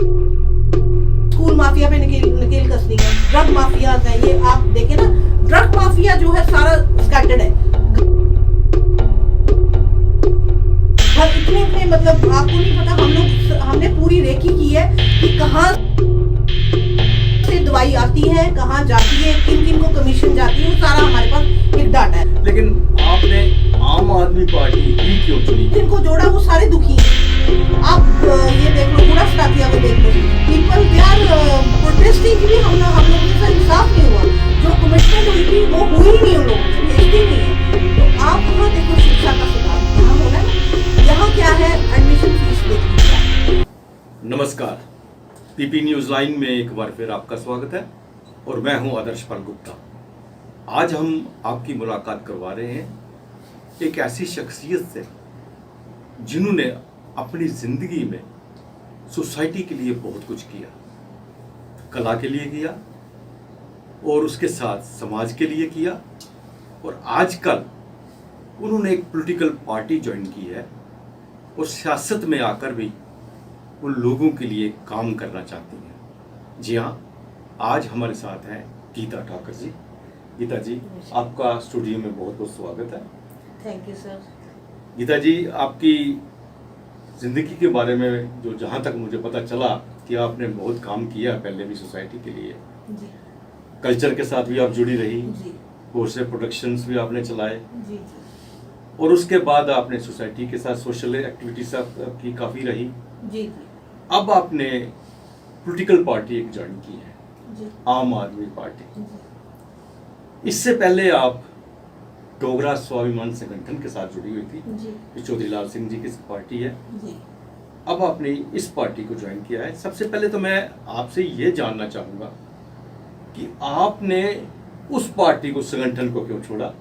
School mafia पे नकेल कसनी है, ड्रग माफिया है, ये आप देखें ना, ड्रग माफिया जो है सारा स्कैटर्ड है। इतने मतलब आपको नहीं पता, हमने पूरी रेकी की है कि कहाँ से दवाई आती है, कहाँ जाती है, किन किन को कमीशन जाती है, वो सारा हमारे पास एक डाटा है। लेकिन आपने आम आदमी पार्टी ही क्यों चुनी? जिनको जोड़ा वो सारे दुखी हैं। आप ये देख लो, पूरा स्टाकिया में देख लो, पीपल दे आर प्रोटेस्टिंग कि हम लोगों के साथ इंसाफ नहीं हुआ, जो कमिटमेंट हुई थी वो हुई नहीं, उन लोगों ने भेजती नहीं है। तो आप वहाँ देखो शिक्षा का सुधार यहाँ होना है, यहाँ क्या है, एडमिशन फीस देखिए। नमस्कार, पीपी न्यूज लाइन में एक बार फिर आपका स्वागत है और मैं हूं आदर्श पाल गुप्ता। आज हम आपकी मुलाकात करवा रहे हैं एक ऐसी शख्सियत से जिन्होंने अपनी जिंदगी में सोसाइटी के लिए बहुत कुछ किया, कला के लिए किया और उसके साथ समाज के लिए किया, और आजकल उन्होंने एक पॉलिटिकल पार्टी ज्वाइन की है और सियासत में आकर भी उन लोगों के लिए काम करना चाहती हैं। जी हाँ, आज हमारे साथ हैं गीता ठाकुर जी। गीता जी, आपका स्टूडियो में बहुत बहुत स्वागत है। Thank you sir. Gita ji, आपकी ज़िंदगी के बारे में जो जहाँ तक मुझे पता चला कि आपने बहुत काम किया पहले भी सोसाइटी के लिए, जी। कल्चर के साथ भी आप जुड़ी रही, जी। कोर्से प्रोडक्शंस भी आपने चलाए, जी। और उसके बाद आपने सोसाइटी के साथ सोशल एक्टिविटीज आपकी काफ़ी रही। जी। अब आपने पॉलिटिकल पार्टी एक ज्वाइन की है, जी। आम आदमी पार्टी। जी। इससे पहले आप डोगरा स्वाभिमान संगठन के साथ जुड़ी हुई थी, जी। ये चौधरी लाल सिंह जी की पार्टी है। जी। अब आपने इस पार्टी को ज्वाइन किया है। सबसे पहले तो मैं आपसे ये जानना चाहूँगा कि आपने उस पार्टी को, संगठन को क्यों छोड़ा?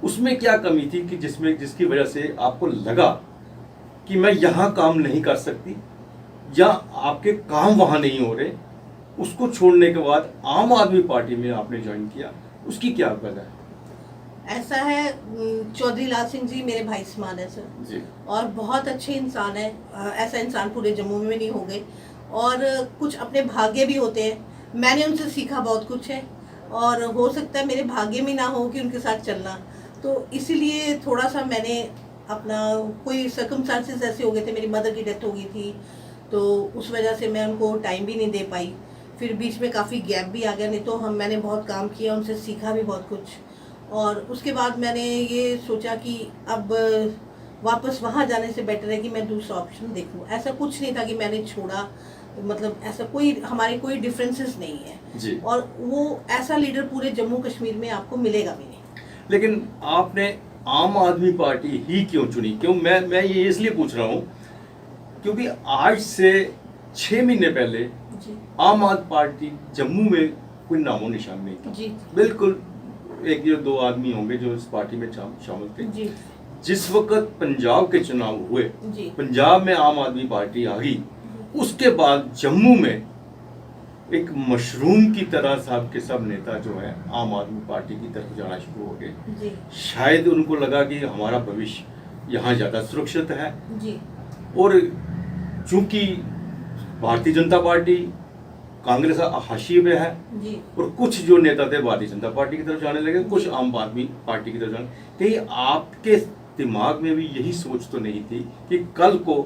उसमें क्या कमी थी कि जिसकी वजह से आपको लगा कि मैं यहाँ काम नहीं कर सकती या आपके काम वहाँ नहीं हो रहे? उसको छोड़ने के बाद आम आदमी पार्टी में आपने ज्वाइन किया, उसकी क्या वजह है? ऐसा है, चौधरी लाल सिंह जी मेरे भाई समान है सर जी। और बहुत अच्छे इंसान है। ऐसा इंसान पूरे जम्मू में नहीं होंगे, और कुछ अपने भाग्य भी होते हैं। मैंने उनसे सीखा बहुत कुछ है, और हो सकता है मेरे भाग्य में ना हो कि उनके साथ चलना, तो इसीलिए थोड़ा सा मैंने अपना, कोई सर्कमस्टांसेस ऐसे हो गए थे, मेरी मदर की डेथ हो गई थी, तो उस वजह से मैं उनको टाइम भी नहीं दे पाई। फिर बीच में काफ़ी गैप भी आ गया, नहीं तो मैंने बहुत काम किया, उनसे सीखा भी बहुत कुछ। और उसके बाद मैंने ये सोचा कि अब वापस वहाँ जाने से बेटर है कि मैं दूसरा ऑप्शन देखूँ। ऐसा कुछ नहीं था कि मैंने छोड़ा, मतलब ऐसा हमारे कोई डिफरेंसेस नहीं है जी। और वो ऐसा लीडर पूरे जम्मू कश्मीर में आपको मिलेगा भी नहीं। लेकिन आपने आम आदमी पार्टी ही क्यों चुनी? क्यों? मैं ये इसलिए पूछ रहा हूँ क्योंकि आज से 6 महीने पहले जी। आम आदमी पार्टी जम्मू में कोई नामो निशान नहीं था। जी। बिल्कुल एक या दो आदमी होंगे जो इस पार्टी में शामिल थे। जी। जिस वक्त पंजाब के चुनाव हुए, जी। पंजाब में आम आदमी पार्टी आ गई, उसके बाद जम्मू में एक मशरूम की तरह साहब के सब नेता जो है आम आदमी पार्टी की तरफ जाना शुरू हो गए। जी। शायद उनको लगा कि हमारा भविष्य यहाँ ज़्यादा सुरक्षित है, जी। और चूंकि भारतीय जनता पार्टी कांग्रेस हाशिए में है, जी। और कुछ जो नेता थे भारतीय जनता पार्टी की तरफ जाने लगे, कुछ आम आदमी पार्टी की तरफ जाने। कहीं आपके दिमाग में भी यही सोच तो नहीं थी कि कल को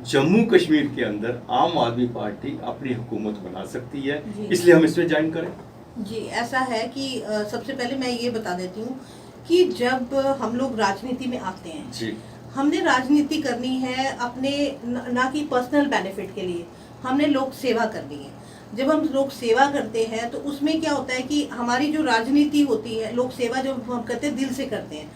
जम्मू कश्मीर के अंदर आम आदमी पार्टी अपनी हुकूमत बना सकती है, इसलिए हम इसमें ज्वाइन करें? जी, ऐसा है कि सबसे पहले मैं ये बता देती हूँ कि जब हम लोग राजनीति में आते हैं जी, हमने राजनीति करनी है अपने ना कि पर्सनल बेनिफिट के लिए, हमने लोक सेवा करनी है। जब हम लोक सेवा करते हैं तो उसमें क्या होता है कि हमारी जो राजनीति होती है, लोक सेवा जब हम करते हैं दिल से करते हैं।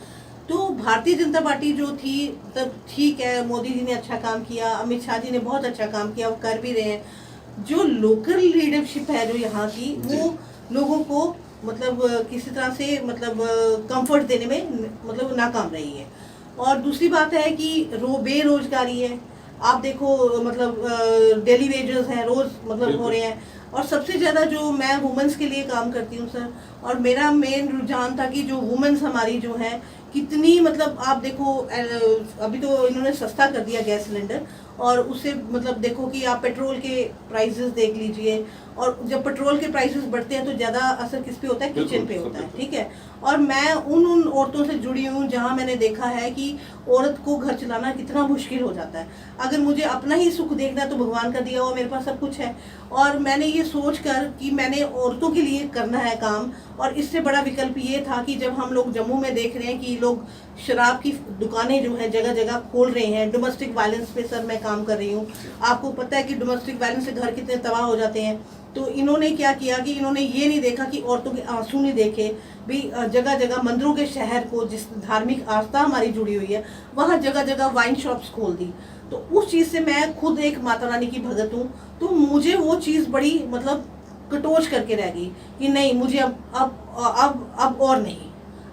तो भारतीय जनता पार्टी जो थी, तब ठीक है, मोदी जी ने अच्छा काम किया, अमित शाह जी ने बहुत अच्छा काम किया, वो कर भी रहे हैं। जो लोकल लीडरशिप है जो यहाँ की, वो लोगों को मतलब किसी तरह से मतलब कंफर्ट देने में मतलब नाकाम रही है। और दूसरी बात है कि बेरोजगारी है, आप देखो मतलब डेली वेजेस हैं, रोज मतलब हो रहे हैं। और सबसे ज़्यादा जो मैं वुमेंस के लिए काम करती हूँ सर, और मेरा मेन रुझान था कि जो वुमेंस हमारी जो है कितनी मतलब आप देखो, अभी तो इन्होंने सस्ता कर दिया गैस सिलेंडर, और उससे मतलब देखो कि आप पेट्रोल के प्राइसेस देख लीजिए, और जब पेट्रोल के प्राइसेस बढ़ते हैं तो ज़्यादा असर किस पे होता है? किचन पे होता है, ठीक है। और मैं उन औरतों से जुड़ी हूँ जहाँ मैंने देखा है कि औरत को घर चलाना कितना मुश्किल हो जाता है। अगर मुझे अपना ही सुख देखना है तो भगवान का दिया हुआ मेरे पास सब कुछ है, और मैंने ये सोच कर कि मैंने औरतों के लिए करना है काम। और इससे बड़ा विकल्प ये था कि जब हम लोग जम्मू में देख रहे हैं कि लोग शराब की दुकानें जो है जगह जगह खोल रहे हैं, डोमेस्टिक वायलेंस पे सर मैं काम कर रही हूँ। आपको पता है कि डोमेस्टिक वायलेंस से घर कितने तबाह हो जाते हैं। तो इन्होंने क्या किया कि इन्होंने ये नहीं देखा कि औरतों के आंसू नहीं देखे भी। जगह जगह मंदिरों के शहर को, जिस धार्मिक आस्था हमारी जुड़ी हुई है, वहाँ जगह जगह वाइन शॉप्स खोल दी। तो उस चीज़ से मैं खुद एक माता रानी की भगत हूँ, तो मुझे वो चीज़ बड़ी मतलब कटोच करके रह गई कि नहीं, मुझे अब और नहीं,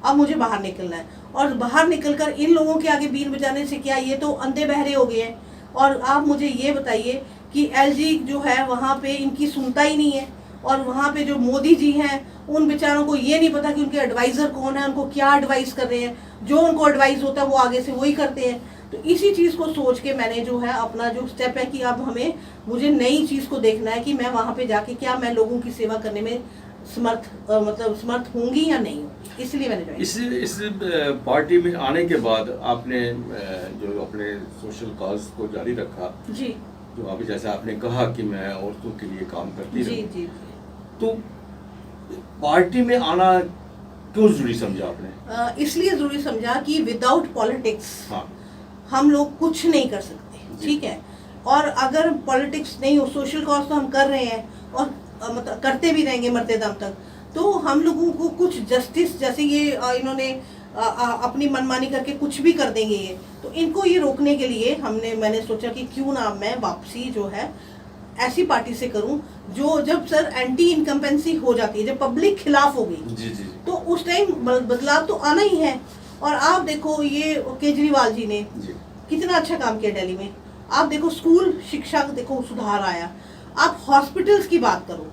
अब मुझे बाहर निकलना है। और बाहर निकलकर इन लोगों के आगे बीन बजाने से क्या, ये तो अंधे बहरे हो गए हैं। और आप मुझे ये बताइए कि एलजी जो है वहाँ पे इनकी सुनता ही नहीं है, और वहाँ पे जो मोदी जी हैं उन बेचारों को ये नहीं पता कि उनके एडवाइज़र कौन है, उनको क्या एडवाइस कर रहे हैं। जो उनको एडवाइस होता है वो आगे से वही करते हैं। तो इसी चीज़ को सोच के मैंने जो है अपना जो स्टेप है कि अब मुझे नई चीज़ को देखना है कि मैं वहाँ पे जाके क्या मैं लोगों की सेवा करने में समर्थ होंगी या नहीं, इसलिए मैंने ज्वाइन। इस पार्टी में आने के बाद आपने जो अपने सोशल काज को जारी रखा जी, जो अभी जैसे आपने कहा कि मैं औरतों के लिए काम करती जी रहूं, जी। तो पार्टी में आना क्यों जरूरी समझा आपने? इसलिए जरूरी समझा कि विदाउट पॉलिटिक्स हाँ, हम लोग कुछ नहीं कर सकते, ठीक है। और अगर पॉलिटिक्स नहीं हो, सोशल कॉज तो हम कर रहे हैं और मतलब करते भी रहेंगे मरते दम तक, तो हम लोगों को कुछ जस्टिस, जैसे ये इन्होंने अपनी मनमानी करके कुछ भी कर देंगे ये, तो इनको ये रोकने के लिए मैंने सोचा कि क्यों ना मैं वापसी जो है ऐसी पार्टी से करूं जो जब सर एंटी इनकम्पेंसी हो जाती है, जब पब्लिक खिलाफ हो गई, जी जी, तो उस टाइम बदलाव तो आना ही है। और आप देखो ये केजरीवाल जी ने कितना अच्छा काम किया दिल्ली में। आप देखो स्कूल शिक्षा देखो सुधार आया। आप हॉस्पिटल्स की बात करो,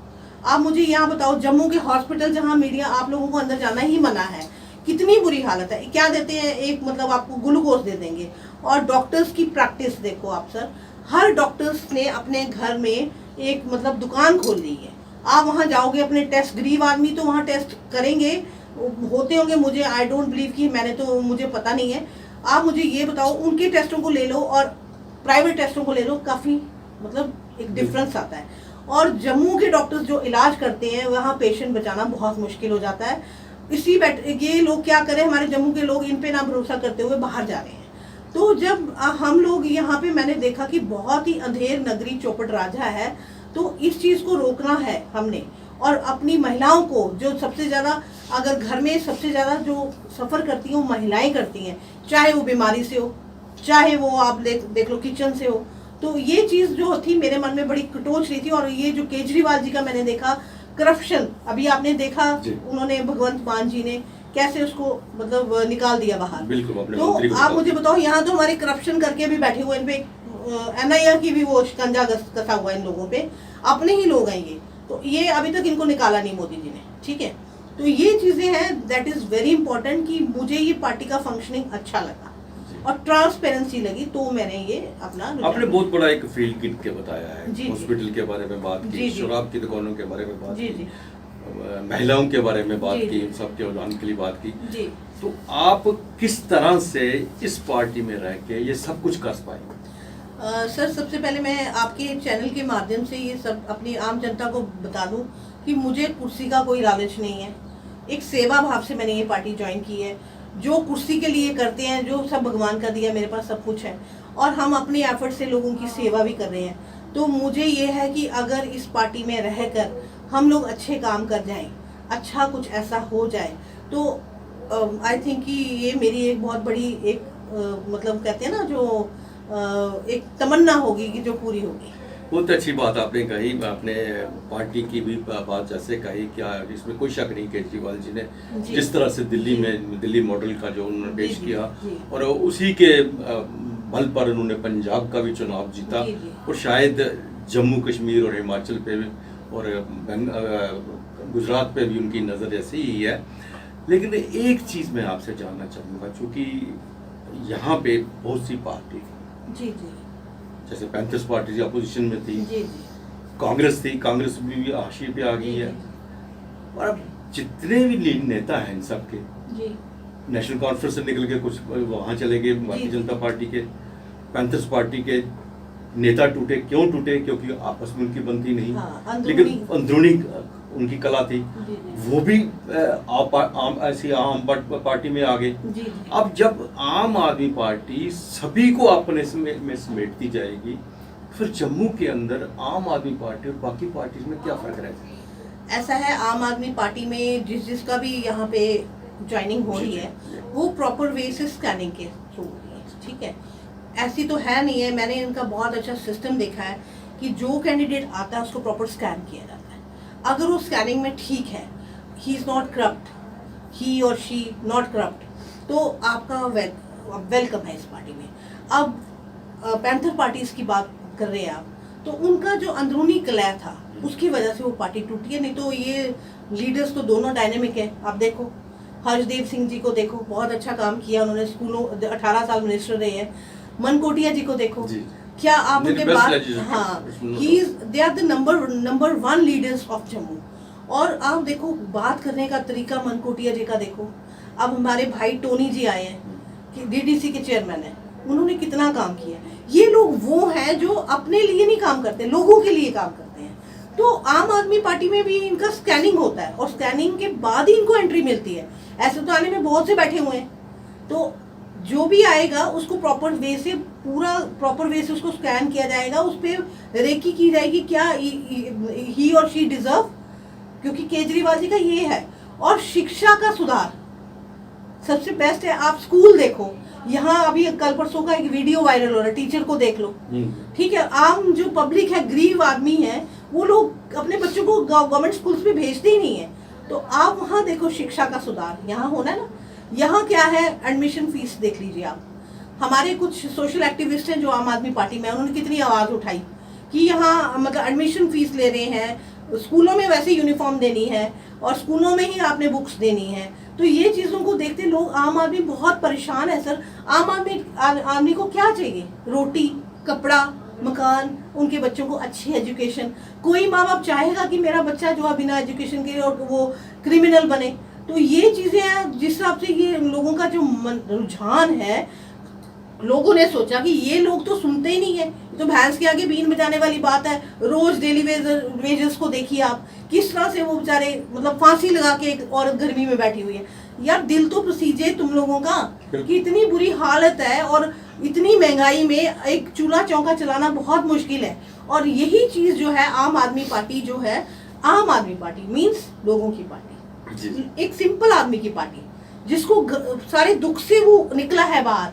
आप मुझे यहाँ बताओ जम्मू के हॉस्पिटल जहाँ मीडिया आप लोगों को अंदर जाना ही मना है, कितनी बुरी हालत है। क्या देते हैं, एक मतलब आपको ग्लूकोज दे देंगे। और डॉक्टर्स की प्रैक्टिस देखो आप सर, हर डॉक्टर्स ने अपने घर में एक मतलब दुकान खोल ली है। आप वहाँ जाओगे अपने टेस्ट, गरीब आदमी तो वहाँ टेस्ट करेंगे, होते होंगे, मुझे आई डोंट बिलीव कि मैंने तो मुझे पता नहीं है। आप मुझे ये बताओ उनके टेस्टों को ले लो और प्राइवेट टेस्टों को ले लो, काफ़ी मतलब एक डिफरेंस आता है। और जम्मू के डॉक्टर्स जो इलाज करते हैं वहाँ पेशेंट बचाना बहुत मुश्किल हो जाता है। ये लोग क्या करें, हमारे जम्मू के लोग इन पे ना भरोसा करते हुए बाहर जा रहे हैं। तो जब हम लोग यहाँ पे मैंने देखा कि बहुत ही अंधेर नगरी चौपट राजा है, तो इस चीज़ को रोकना है हमने। और अपनी महिलाओं को जो सबसे ज़्यादा, अगर घर में सबसे ज़्यादा जो सफ़र करती हैं वो महिलाएं करती हैं, चाहे वो बीमारी से हो, चाहे वो आप देख लो किचन से हो। तो ये चीज़ जो थी मेरे मन में बड़ी कटोच रही थी। और ये जो केजरीवाल जी का मैंने देखा करप्शन, अभी आपने देखा उन्होंने भगवंत मान जी ने कैसे उसको मतलब निकाल दिया बाहर। तो आप मुझे बताओ, यहाँ तो हमारे करप्शन करके भी बैठे हुए, इन पे NIA की भी वो शिकंजा कसा हुआ इन लोगों पे, अपने ही लोग हैं ये। तो ये अभी तक इनको निकाला नहीं मोदी जी ने, ठीक है। तो ये चीज़ें हैं, दैट इज़ वेरी इंपॉर्टेंट कि मुझे ये पार्टी का फंक्शनिंग अच्छा लगा और ट्रांसपेरेंसी लगी, तो मैंने ये अपना। आपने बहुत बड़ा एक फील्ड किट के बताया है, जी, हॉस्पिटल के बारे में बात की, शराब की दुकानों के बारे में बात जी, की, महिलाओं के बारे में बात की, सबके उदाहरण के लिए बात की जी। तो आप किस तरह से इस पार्टी में रह के ये सब कुछ कर पाएंगे? सर सबसे पहले मैं आपके चैनल के माध्यम से ये सब अपनी आम जनता को बता दूं कि मुझे कुर्सी का कोई लालच नहीं है। एक सेवा भाव से मैंने ये पार्टी ज्वाइन की है। जो कुर्सी के लिए करते हैं, जो सब भगवान का दिया, मेरे पास सब कुछ है और हम अपने एफर्ट से लोगों की सेवा भी कर रहे हैं। तो मुझे ये है कि अगर इस पार्टी में रहकर हम लोग अच्छे काम कर जाएं, अच्छा कुछ ऐसा हो जाए, तो आई थिंक कि ये मेरी एक बहुत बड़ी एक मतलब कहते हैं ना जो एक तमन्ना होगी कि जो पूरी होगी। बहुत अच्छी बात आपने कही। आपने पार्टी की भी बात जैसे कही, क्या इसमें कोई शक नहीं, केजरीवाल जी ने जिस तरह से दिल्ली मॉडल का जो उन्होंने पेश किया और उसी के बल पर उन्होंने पंजाब का भी चुनाव जीता और शायद जम्मू कश्मीर और हिमाचल पे और गुजरात पे भी उनकी नज़र ऐसी ही है। लेकिन एक चीज़ मैं आपसे जानना चाहूँगा, चूँकि यहाँ पे बहुत सी पार्टी जी जी जैसे पैंथर्स पार्टी थी, अपोजिशन में थी, जी जी कांग्रेस थी, कांग्रेस भी हाशिए पे आ गई है। और अब जितने भी लीड नेता हैं इन सब के जी नेशनल कॉन्फ्रेंस से निकल के कुछ वहाँ चले गए, भारतीय जी। जनता पार्टी के, पैंथर्स पार्टी के नेता टूटे। क्यों टूटे? क्योंकि आपस में उनकी बनती नहीं। हाँ, लेकिन अंदरूनी उनकी कला थी, जी जी वो भी ऐसी आम पार्टी में आ गए। जी जी। अब जब आम आदमी पार्टी सभी को अपने में समेटती जाएगी, फिर जम्मू के अंदर आम आदमी पार्टी और बाकी पार्टीज में क्या फर्क रहेगा? ऐसा है, आम आदमी पार्टी में जिसका भी यहाँ पे ज्वाइनिंग हो रही है वो प्रॉपर वे से स्कैनिंग के थ्रू हो रही है, ठीक है। ऐसी तो है नहीं है, मैंने इनका बहुत अच्छा सिस्टम देखा है कि जो कैंडिडेट आता है उसको प्रॉपर स्कैन किया जाता है। अगर वो स्कैनिंग में ठीक है, ही इज़ नॉट करप्ट, ही और शी नॉट करप्ट, तो आपका वेलकम है इस पार्टी में। अब पैंथर पार्टीज की बात कर रहे हैं आप, तो उनका जो अंदरूनी कलह था उसकी वजह से वो पार्टी टूटी है। नहीं तो ये लीडर्स तो दोनों डायनेमिक है। आप देखो हर्षदेव सिंह जी को देखो, बहुत अच्छा काम किया उन्होंने, स्कूलों 18 साल मिनिस्टर रहे हैं। मनकोटिया जी को देखो, क्या आप उनके बाद, हाँ, they are the number 1 leaders of Jammu. और आप देखो बात करने का तरीका मनकोटिया जी का देखो। अब हमारे भाई टोनी जी आए हैं कि डीडीसी के चेयरमैन है, उन्होंने कितना काम किया। ये लोग वो हैं जो अपने लिए नहीं काम करते, लोगों के लिए काम करते हैं। तो आम आदमी पार्टी में भी इनका स्कैनिंग होता है और स्कैनिंग के बाद ही इनको एंट्री मिलती है। ऐसे तो आने में बहुत से बैठे हुए हैं, तो जो भी आएगा उसको प्रॉपर वे से, पूरा प्रॉपर वे से उसको स्कैन किया जाएगा, उस पर रेकी की जाएगी क्या ही और शी डिजर्व, क्योंकि केजरीवाल जी का ये है। और शिक्षा का सुधार सबसे बेस्ट है। आप स्कूल देखो, यहाँ अभी कल परसों का एक वीडियो वायरल हो रहा है, टीचर को देख लो, ठीक है। आम जो पब्लिक है, गरीब आदमी है, वो लोग अपने बच्चों को गवर्नमेंट स्कूल्स में भेजते ही नहीं है। तो आप वहाँ देखो शिक्षा का सुधार, यहाँ होना है ना। यहाँ क्या है, एडमिशन फीस देख लीजिए आप। हमारे कुछ सोशल एक्टिविस्ट हैं जो आम आदमी पार्टी में, उन्होंने कितनी आवाज़ उठाई कि यहाँ मतलब एडमिशन फीस ले रहे हैं, स्कूलों में वैसे यूनिफॉर्म देनी है और स्कूलों में ही आपने बुक्स देनी है। तो ये चीज़ों को देखते लोग, आम आदमी बहुत परेशान है सर। आम आदमी को क्या चाहिए? रोटी, कपड़ा, मकान, उनके बच्चों को अच्छी एजुकेशन। कोई माँ बाप चाहेगा कि मेरा बच्चा जो है बिना एजुकेशन के और वो क्रिमिनल बने? तो ये चीज़ें हैं जिस हिसाब से ये लोगों का जो रुझान है, लोगों ने सोचा कि ये लोग तो सुनते ही नहीं है, तो भैंस के आगे बीन बजाने वाली बात है। रोज डेली वेजेस को देखिए आप, किस तरह से वो बेचारे मतलब फांसी लगा के एक औरत गर्मी में बैठी हुई है। यार दिल तो पसीजे तुम लोगों का कि इतनी बुरी हालत है और इतनी महंगाई में एक चूल्हा चौका चलाना बहुत मुश्किल है। और यही चीज जो है आम आदमी पार्टी जो है, आम आदमी पार्टी मीन्स लोगों की पार्टी, एक सिंपल आदमी की पार्टी, जिसको सारे दुख से वो निकला है बाहर।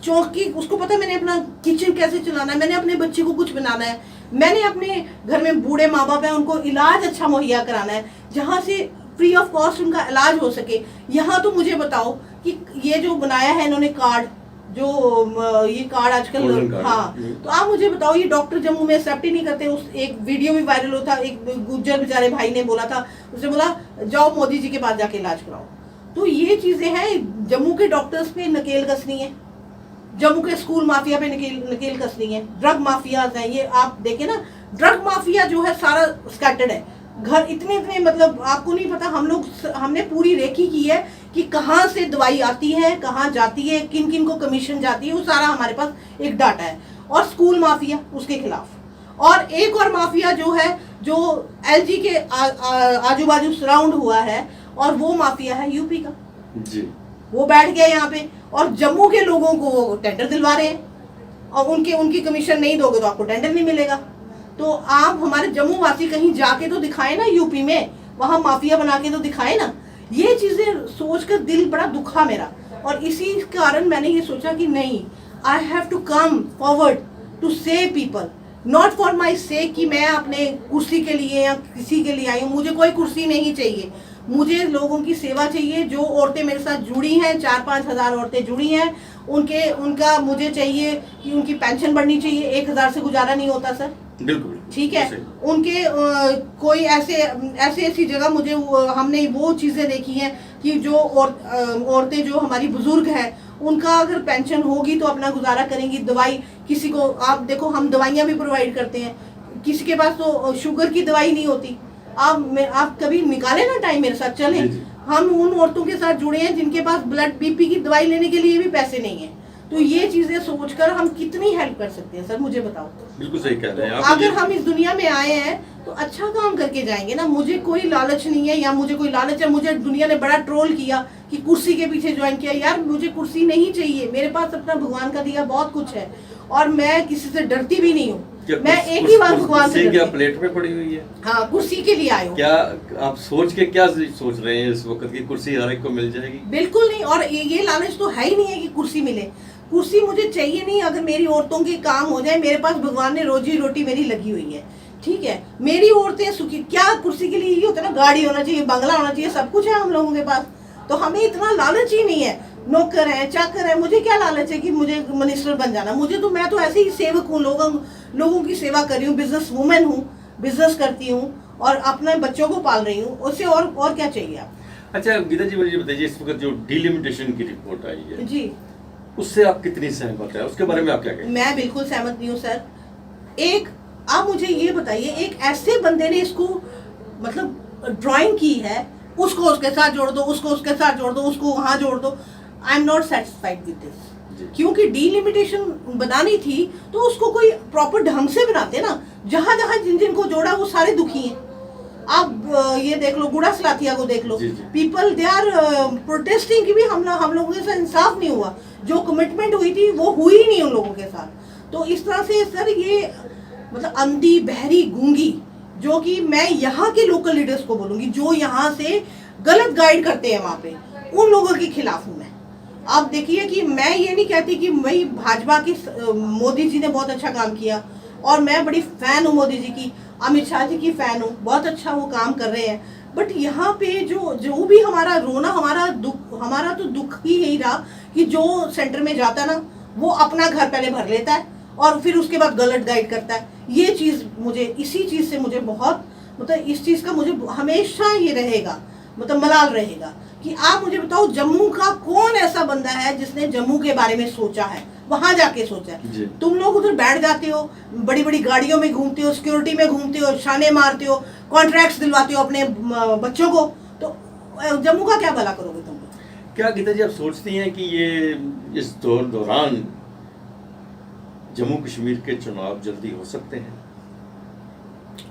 चौकी उसको पता है मैंने अपना किचन कैसे चलाना है, मैंने अपने बच्चे को कुछ बनाना है, मैंने अपने घर में बूढ़े माँ बाप है उनको इलाज अच्छा मुहैया कराना है, जहाँ से फ्री ऑफ कॉस्ट उनका इलाज हो सके। यहाँ तो मुझे बताओ कि ये जो बनाया है इन्होंने कार्ड, जो ये कार्ड आजकल, हाँ, तो आप मुझे बताओ ये डॉक्टर जम्मू में एक्सेप्ट ही नहीं करते। उस एक वीडियो भी वायरल होता, एक गुज्जर बेचारे भाई ने बोला था, उसने बोला जाओ मोदी जी के पास जाके इलाज कराओ। तो ये चीजें हैं, जम्मू के डॉक्टर्स पे नकेल कसनी है, जम्मू के स्कूल माफिया पे नकेल कसनी है, ड्रग माफियाज हैं ये। आप देखें ना, ड्रग माफिया जो है सारा स्कैटर्ड है, घर इतने मतलब आपको नहीं पता। हमने पूरी रेकी की है कि कहाँ से दवाई आती है, कहाँ जाती है, किन किन को कमीशन जाती है, वो सारा हमारे पास एक डाटा है। और स्कूल माफिया उसके खिलाफ, और एक और माफिया जो है जो एलजी के आजू बाजू सराउंड हुआ है, और वो माफिया है यूपी का जी। वो बैठ गए यहाँ पे और जम्मू के लोगों को वो टेंडर दिलवा रहे हैं, और उनकी कमीशन नहीं दोगे तो आपको टेंडर नहीं मिलेगा। तो आप हमारे जम्मू वासी कहीं जाके तो दिखाए ना, यूपी में वहाँ माफिया बना के तो दिखाए ना। ये चीजें सोचकर दिल बड़ा दुखा मेरा, और इसी कारण मैंने ये सोचा कि नहीं, I have to come forward to save people, not for my sake कि मैं अपने कुर्सी के लिए या किसी के लिए आई हूँ। मुझे कोई कुर्सी नहीं चाहिए, मुझे लोगों की सेवा चाहिए। जो औरतें मेरे साथ जुड़ी हैं, 4-5 हज़ार औरतें जुड़ी हैं, उनका मुझे चाहिए कि उनकी पेंशन बढ़नी चाहिए। 1,000 से गुजारा नहीं होता सर, बिल्कुल ठीक है। उनके कोई ऐसी जगह मुझे हमने वो चीज़ें देखी हैं कि जो औरतें जो हमारी बुजुर्ग हैं, उनका अगर पेंशन होगी तो अपना गुजारा करेंगी। दवाई किसी को, आप देखो हम दवाइयाँ भी प्रोवाइड करते हैं, किसी के पास तो शुगर की दवाई नहीं होती। आप कभी निकालें ना टाइम मेरे साथ, चलें। हम उन औरतों के साथ जुड़े हैं जिनके पास ब्लड बीपी की दवाई लेने के लिए भी पैसे नहीं है। तो ये चीजें सोचकर हम कितनी हेल्प कर सकते हैं सर, मुझे बताओ। बिल्कुल सही कह रहे हैं आप। अगर हम इस दुनिया में आए हैं तो अच्छा काम करके जाएंगे ना। मुझे कोई लालच नहीं है, या मुझे कोई लालच है, मुझे दुनिया ने बड़ा ट्रोल किया कि कुर्सी के पीछे ज्वाइन किया। यार मुझे कुर्सी नहीं चाहिए, मेरे पास अपना भगवान का दिया बहुत कुछ है, और मैं किसी से डरती भी नहीं हूँ। मैं एक ही बार भगवान से, क्या प्लेट में पड़ी हुई है? हाँ, कुर्सी के लिए आए हो। क्या आप सोच रहे हैं इस वक्त की कुर्सी हर एक को मिल जाएगी? बिल्कुल नहीं, और ये लालच तो है ही नहीं है कि कुर्सी मिले। कुर्सी मुझे चाहिए नहीं, अगर मेरी औरतों के काम हो जाए। मेरे पास भगवान ने रोजी रोटी मेरी लगी हुई है, ठीक है, मेरी औरतें सुखी। क्या कुर्सी के लिए ये होता है ना, गाड़ी होना चाहिए, बंगला होना चाहिए, सब कुछ है हम लोगों के पास। तो हमें इतना लालच ही नहीं है। नौकर है, चाकर है, मुझे क्या लालच है कि मुझे मिनिस्टर बन जाना। मैं तो ऐसे ही सेवक हूँ, लोगों की सेवा कर रही हूँ, बिजनेस वूमेन हूँ, बिजनेस करती हूँ और अपने बच्चों को पाल रही हूँ। उससे और क्या चाहिए आप? अच्छा गीता जी, मुझे बताइए, इस वक्त जो डिलिमिटेशन की रिपोर्ट आई है जी, उससे आप कितनी सहमत है? उसके बारे में आप क्या कहेंगे? मैं बिल्कुल सहमत नहीं हूँ सर। आप मुझे ये बताइए, एक ऐसे बंदे ने इसको मतलब ड्राइंग की है, उसको उसके साथ जोड़ दो, उसको उसके साथ जोड़ दो, उसको वहां जोड़ दो। I am not satisfied with this. क्योंकि डिलिमिटेशन बनानी थी तो उसको कोई प्रॉपर ढंग से बनाते ना। जहां जहां जिन जिनको जोड़ा वो सारे दुखी हैं। आप ये देख लो, गुड़ा सलाथिया को देख लो, पीपल दे आर प्रोटेस्टिंग कि भी हम लोगों के साथ इंसाफ नहीं हुआ। जो कमिटमेंट हुई थी वो हुई नहीं उन लोगों के साथ। तो इस तरह से सर ये मतलब अंधी, बहरी, गूंगी, जो कि मैं यहाँ के लोकल लीडर्स को बोलूंगी जो यहाँ से गलत गाइड करते हैं वहाँ पे, उन लोगों के खिलाफ हूँ मैं। आप देखिए कि मैं ये नहीं कहती कि भाई भाजपा की मोदी जी ने बहुत अच्छा काम किया, और मैं बड़ी फैन हूँ मोदी जी की, अमित शाह जी की फैन हूँ, बहुत अच्छा वो काम कर रहे हैं। बट यहाँ पे जो भी हमारा रोना, हमारा तो दुख ही रहा कि जो सेंटर में जाता ना वो अपना घर पहले भर लेता है और फिर उसके बाद गलत गाइड करता है। ये चीज़ मुझे, इसी चीज़ से मुझे बहुत मतलब इस चीज़ का मुझे हमेशा ये रहेगा, मतलब मलाल रहेगा कि आप मुझे बताओ जम्मू का कौन ऐसा बंदा है जिसने जम्मू के बारे में सोचा है, वहां जाके सोचा है। तुम लोग उधर बैठ जाते हो, बड़ी बड़ी गाड़ियों में घूमते हो, सिक्योरिटी में घूमते हो, शाने मारते हो, कॉन्ट्रैक्ट्स दिलवाते हो अपने बच्चों को, तो जम्मू का क्या भला करोगे तुम? क्या गीता जी आप सोचती हैं कि ये इस दौरान जम्मू कश्मीर के चुनाव जल्दी हो सकते हैं?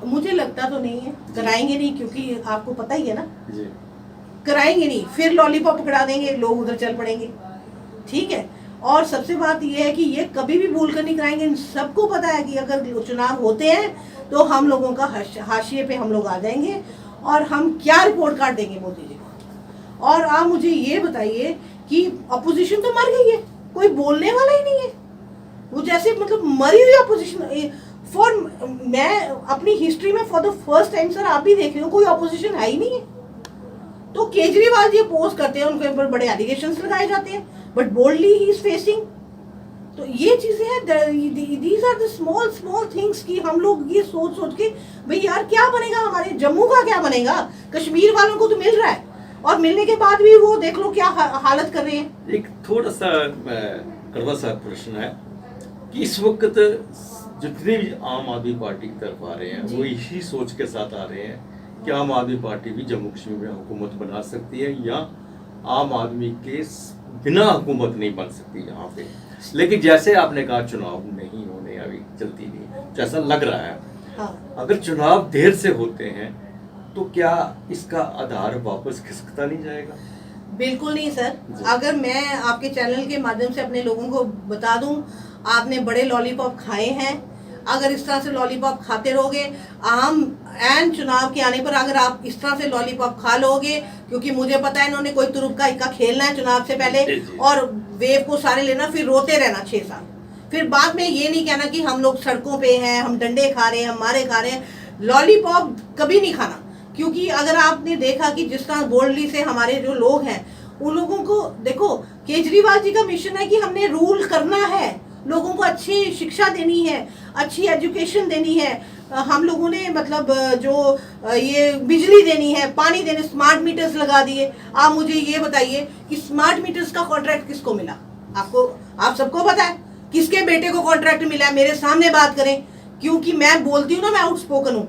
मुझे लगता तो नहीं है, कराएंगे नहीं, क्योंकि आपको पता ही है ना जी, कराएंगे नहीं, फिर लॉलीपॉप पकड़ा देंगे, लोग उधर चल पड़ेंगे, ठीक है। और सबसे बात यह है कि ये कभी भी भूल कर नहीं कराएंगे। सबको पता है कि अगर चुनाव होते हैं तो हम लोगों का हाशिए पे हम लोग आ जाएंगे और हम क्या रिपोर्ट कार्ड देंगे मोदी जी को। और आप मुझे ये बताइए कि अपोजिशन तो मर गई है, कोई बोलने वाला ही नहीं है। वो जैसे मतलब मरी हुई अपोजिशन। मैं अपनी हिस्ट्री में for the first time sir, आप भी देख रहे हो, कोई अपोजिशन है ही नहीं है। तो केजरीवाल जी पोस्ट करते हैं, उनके ऊपर बड़े एलिगेशंस लगाए जाते हैं, but boldly he is facing. तो ये चीजें हैं, these are the small things कि हम लोग ये सोच के भाई यार क्या बनेगा, हमारे जम्मू का क्या बनेगा? कश्मीर वालों को तो मिल रहा है, और मिलने के बाद भी वो देख लो क्या हालत कर रहे हैं। एक थोड़ा सा कड़वा सा प्रश्न है कि इस वक्त जितने भी आम आदमी पार्टी की तरफ आ रहे हैं वो इसी सोच के साथ आ रहे हैं कि आम आदमी पार्टी भी जम्मू कश्मीर में हुकूमत बना सकती है, या आम आदमी के बिना हुकूमत नहीं बन सकती यहाँ पे। लेकिन जैसे आपने कहा चुनाव नहीं होने, अभी चलती नहीं, जैसा लग रहा है। हाँ। अगर चुनाव देर से होते हैं तो क्या इसका आधार वापस खिसकता नहीं जाएगा? बिल्कुल नहीं सर। अगर मैं आपके चैनल के माध्यम से अपने लोगों को बता दूं, आपने बड़े लॉलीपॉप खाए हैं। अगर इस तरह से लॉलीपॉप खाते रहोगे, आम एंड चुनाव के आने पर अगर आप इस तरह से लॉलीपॉप खा लोगे, क्योंकि मुझे पता है इन्होंने कोई तुरुप का इक्का खेलना है चुनाव से पहले और वेव को सारे लेना, फिर रोते रहना 6 साल, फिर बाद में ये नहीं कहना कि हम लोग सड़कों पे हैं, हम डंडे खा रहे हैं, हम मारे खा रहे हैं। लॉलीपॉप कभी नहीं खाना, क्योंकि अगर आपने देखा कि जिस तरह बोल्डली से हमारे जो लोग हैं उन लोगों को देखो, केजरीवाल जी का मिशन है कि हमने रूल करना है, लोगों को अच्छी शिक्षा देनी है, अच्छी एजुकेशन देनी है, हम लोगों ने मतलब जो ये बिजली देनी है, पानी देने, स्मार्ट मीटर्स लगा दिए। आप मुझे ये बताइए कि स्मार्ट मीटर्स का कॉन्ट्रैक्ट किसको मिला? आपको, आप सबको पता है किसके बेटे को कॉन्ट्रैक्ट मिला है, मेरे सामने बात करें, क्योंकि मैं बोलती हूँ ना, मैं आउटस्पोकन हूँ।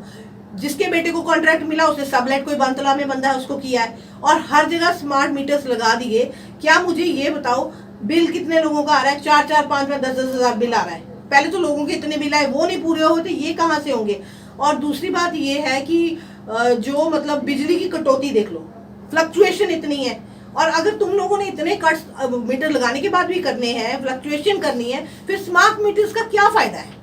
जिसके बेटे को कॉन्ट्रैक्ट मिला उसने सबलेट, कोई बनतला में बंदा है उसको किया है, और हर जगह स्मार्ट मीटर्स लगा दिए। क्या मुझे ये बताओ बिल कितने लोगों का आ रहा है? 4-4, 5-5, 10-10 हजार बिल आ रहा है। पहले तो लोगों के इतने बिल आए वो नहीं पूरे होते, ये कहाँ से होंगे? और दूसरी बात ये है कि जो मतलब बिजली की कटौती देख लो, फ्लक्चुएशन इतनी है, और अगर तुम लोगों ने इतने कट्स मीटर लगाने के बाद भी करने हैं, फ्लक्चुएशन करनी है, फिर स्मार्ट मीटर्स का क्या फायदा है?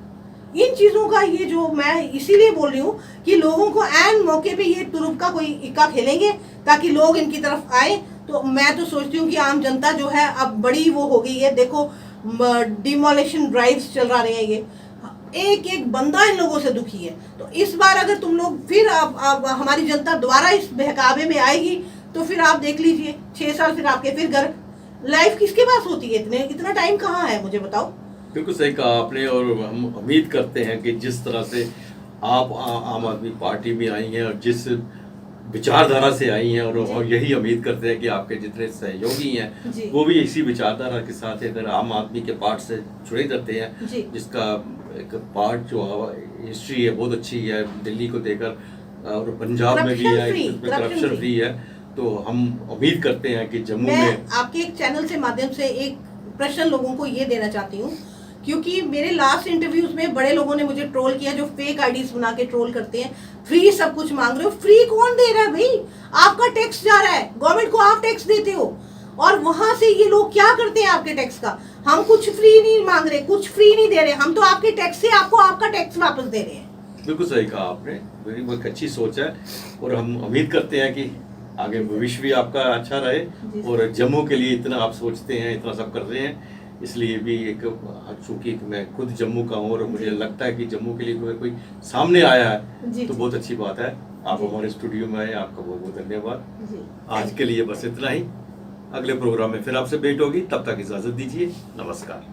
इन चीजों का ये जो मैं इसीलिए बोल रही हूँ कि लोगों को एन मौके पे ये तुरुप का कोई इक्का खेलेंगे ताकि लोग इनकी तरफ आए। तो मैं तो सोचती हूँ कि आम जनता जो है अब बड़ी वो हो गई है। देखो डिमोलिशन ड्राइव्स चल रहे हैं, ये एक एक बंदा इन लोगों से दुखी है। तो इस बार अगर तुम लोग फिर अब हमारी जनता दोबारा इस बहकावे में आएगी तो फिर आप देख लीजिए 6 साल फिर आपके फिर घर। लाइफ किसके पास होती है? इतना टाइम कहाँ है, मुझे बताओ। बिल्कुल सही कहा आपने, और हम उम्मीद करते हैं कि जिस तरह से आप आम आदमी पार्टी में आई हैं और जिस विचारधारा से आई हैं, और यही उम्मीद करते हैं कि आपके जितने सहयोगी हैं वो भी इसी विचारधारा के साथ अगर आम आदमी के पार्ट से जुड़े रहते हैं, जिसका एक पार्ट जो हिस्ट्री है बहुत अच्छी है दिल्ली को देकर, और पंजाब में भी है, करप्शन फ्री है। तो हम उम्मीद करते हैं कि जम्मू में आपके एक चैनल से माध्यम से एक प्रश्न लोगों को ये देना चाहती हूँ, क्योंकि मेरे लास्ट इंटरव्यूज में बड़े लोगों ने मुझे ट्रोल किया, जो फेक आईडीज बना के ट्रोल करते हैं, फ्री सब कुछ मांग रहे हो। फ्री कौन दे रहा है भाई? आपका टैक्स जा रहा है, गवर्नमेंट को आप टैक्स देते हो, और वहां से ये लोग क्या करते हैं आपके टैक्स का? हम कुछ फ्री नहीं मांग रहे, कुछ फ्री नहीं दे रहे, हम तो आपके टैक्स से आपको आपका टैक्स वापस दे रहे हैं। बिल्कुल सही कहा आपने, मेरी बहुत अच्छी सोच है, और हम उम्मीद करते हैं कि आगे भविष्य भी आपका अच्छा रहे, और जम्मू के लिए इतना आप सोचते हैं, इतना सब कर रहे हैं, इसलिए भी एक, चूंकि मैं खुद जम्मू का हूँ और मुझे लगता है कि जम्मू के लिए कोई सामने आया है तो बहुत अच्छी बात है। आप हमारे स्टूडियो में आए, आपका बहुत बहुत धन्यवाद। आज के लिए बस इतना ही, अगले प्रोग्राम में फिर आपसे भेंट होगी, तब तक इजाजत दीजिए, नमस्कार।